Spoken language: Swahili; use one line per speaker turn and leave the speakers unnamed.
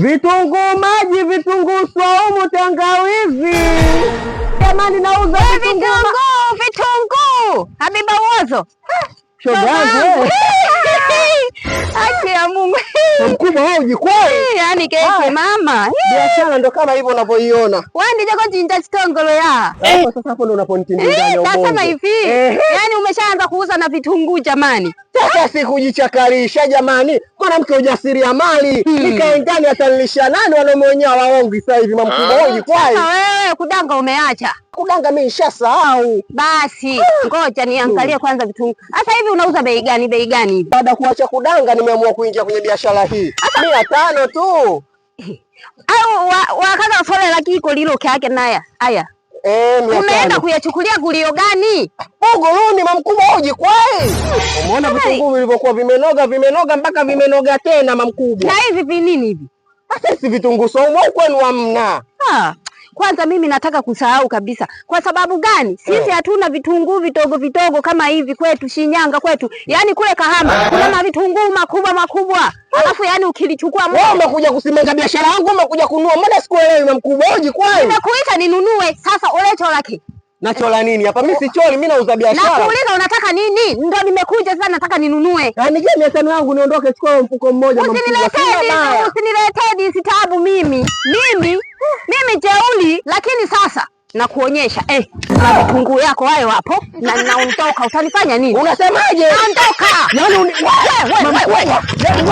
Vitunguu maji, vitunguu swaumu, tangawizi. Jamani nauza
vitunguu. Habiba Uozo.
Shoga yangu.
Aki ya Mungu.
Mkubwa wewe ujikwai.
Yaani keke mama.
Biashara ndo kama hivyo unavyoiona.
Wandi jako jinja chitongolo ya.
Sasa hapo ndo unaponitindinganya ubongo.
Nasema hivi. Yaani umeshaanza kuuza na vitunguu jamani.
Sasa sikujichakarisha jamani. Mwanamke ujasiriamali. Nikae ndani atanilisha nani wanaume wenyewe waongo sasa hivi mkubwa wewe ujikwai.
Sasa wewe kudanga umeacha.
Kudanga mimi nishasahau.
Basi ngoja niangalie kwanza vitunguu. Sasa hivi unauza bei gani hivi?
Baada ya kuacha kudanga nimeamua kuingia kwenye biashara hii. 500 tu.
Au wakaza sole la kiko lilo kyake naya. Aya. Umeenda kuyachukulia gulio gani?
Buguruni mamkubwa ujikwai. Umeona vitunguu vilivyokuwa vimenoga mpaka vimenoga tena mamkubwa.
Na hivi vinini hivi?
Sasa hivi vitunguu saumu kwenu hamna.
Kwanza mimi nataka kusahau kabisa. Kwa sababu gani? Sisi hatuna vitunguu vitogo kama hivi kwetu Shinyanga kwetu. Yaani kule Kahama kuna vitunguu makubwa. Alafu yani ukilichukua
wewe umekuja kusimanga biashara yangu, umekuja kununua. Mbona sikuelewi mamkubwa uji kwani?
Nimekuita ninunue. Sasa ulecho lake.
Nachola nini hapa? Mimi sicholi, mimi nauza biashara.
Nakuuliza unataka nini? Ndio nimekuja sasa nataka ninunue.
Yaani je, 500 yangu niondoke chukua mfuko mmoja mamkubwa.
Usiniletee sitabu mimi. Mimi jeuli, lakini sasa nakuonyesha na vitunguu yako hayo hapo na naondoka. Utanifanya nini?
Unasemaje?
Naondoka.
Yaani